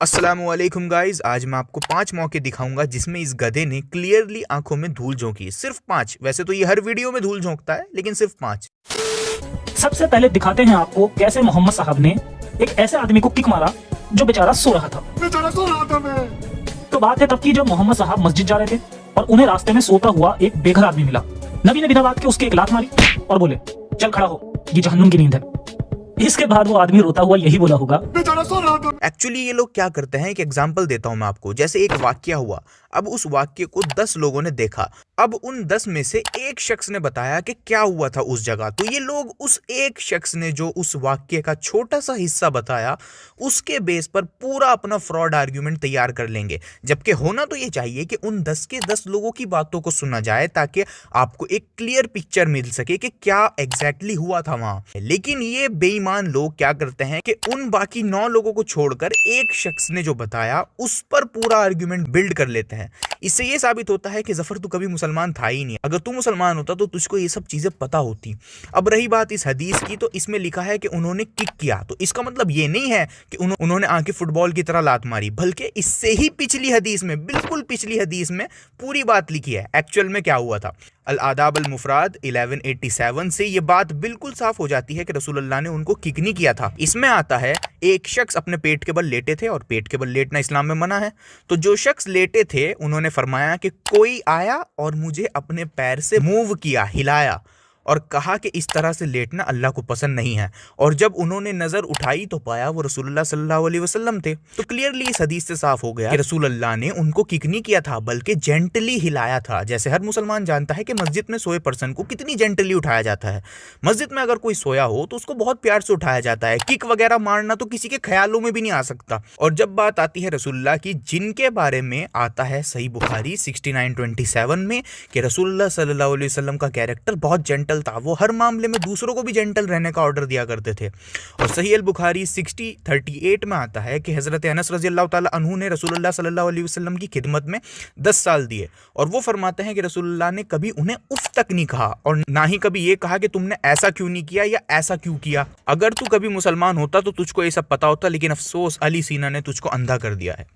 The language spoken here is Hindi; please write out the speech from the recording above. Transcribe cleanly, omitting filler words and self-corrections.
अस्सलामुअलैकुम गाइज, आज मैं आपको 5 मौके दिखाऊंगा जिसमें इस गधे ने क्लियरली आंखों में धूल झोंकी। सिर्फ 5। वैसे तो ये हर वीडियो में धूल झोंकता है, लेकिन सिर्फ 5। सबसे पहले दिखाते हैं आपको कैसे मोहम्मद साहब ने एक ऐसे आदमी को किक मारा जो बेचारा सो रहा था। तो बात है तब की, जब मोहम्मद साहब मस्जिद जा रहे थे और उन्हें रास्ते में सोता हुआ एक बेघर आदमी मिला। नबी ने बिना बात के उसके एक लात मारी और बोले, चल खड़ा हो, ये जहन्नुम की नींद है। इसके बाद वो आदमी रोता हुआ यही बोला होगा। एक्चुअली ये लोग क्या करते हैं, एक एग्जांपल देता हूं मैं आपको। जैसे एक वाक्या हुआ, अब उस वाक्य को 10 लोगों ने देखा। अब उन 10 में से एक शख्स ने बताया कि क्या हुआ था उस जगह। तो ये लोग उस एक शख्स ने जो उस वाक्य का छोटा सा हिस्सा बताया, उसके बेस पर पूरा अपना फ्रॉड आर्ग्यूमेंट तैयार कर लेंगे। जबकि होना तो ये चाहिए कि उन 10 के 10 लोगों की बातों को सुना जाए, ताकि आपको एक क्लियर पिक्चर मिल सके कि क्या एग्जैक्टली हुआ था वहां। लेकिन ये बेईमान लोग क्या करते हैं कि उन बाकी 9 लोगों को छोड़कर एक शख्स ने जो बताया उस पर पूरा आर्ग्यूमेंट बिल्ड कर लेते हैं। इससे ये साबित होता है कि जफर तू कभी मुसलमान था ही नहीं। अगर तू मुसलमान होता तो तुझको ये सब चीजें पता होती। अब रही बात इस हदीस की, तो इसमें लिखा है कि उन्होंने किक किया। तो इसका मतलब ये नहीं है कि उन्होंने आंखें फुटबॉल की तरह लात मारी, बल्कि इससे ही पिछली हदीस में, बिल्कुल पिछली हदीस में पूरी बात लिखी है एक्चुअल में क्या हुआ था। अल आदाब अल मुफराद 1187 से ये बात बिल्कुल साफ हो जाती है कि रसूलुल्लाह ने उनको किक नहीं किया था। इसमें आता है, एक शख्स अपने पेट के बल लेटे थे, और पेट के बल लेटना इस्लाम में मना है। तो जो शख्स लेटे थे उन्होंने फरमाया कि कोई आया और मुझे अपने पैर से मूव किया, हिलाया, और कहा कि इस तरह से लेटना अल्लाह को पसंद नहीं है। और जब उन्होंने नजर उठाई तो पाया वो रसूलुल्लाह सल्लल्लाहु अलैहि वसल्लम थे। तो क्लियरली इस हदीस से साफ हो गया कि रसूलुल्लाह ने उनको किक नहीं किया था, बल्कि जेंटली हिलाया था। जैसे हर मुसलमान जानता है कि मस्जिद में सोए पर्सन को कितनी जेंटली उठाया जाता है। मस्जिद में अगर कोई सोया हो तो उसको बहुत प्यार से उठाया जाता है। किक वगैरह मारना तो किसी के ख्यालों में भी नहीं आ सकता। और जब बात आती है रसूलुल्लाह की, जिनके बारे में आता है सही बुखारी 6927 में कि रसूलुल्लाह सल्लल्लाहु अलैहि वसल्लम का कैरेक्टर बहुत जेंटल था, वो हर मामले में दूसरों को भी जेंटल रहने का ऑर्डर दिया करते थे। और सही अल बुखारी 6038 में आता है कि हजरत अनस रजी अल्लाह ताला अन्हु ने रसूलुल्लाह सल्लल्लाहु अलैहि वसल्लम की खिदमत में 10 साल दिए, और वो फरमाते हैं कि रसूलुल्लाह ने कभी उन्हें उफ तक नहीं कहा, और ना ही कभी ये कहा कि तुमने ऐसा क्यों नहीं किया या ऐसा क्यों किया। अगर तू कभी मुसलमान होता तो तुझको ये सब पता होता, लेकिन अफसोस अली सीना ने तुझको अंधा कर दिया है।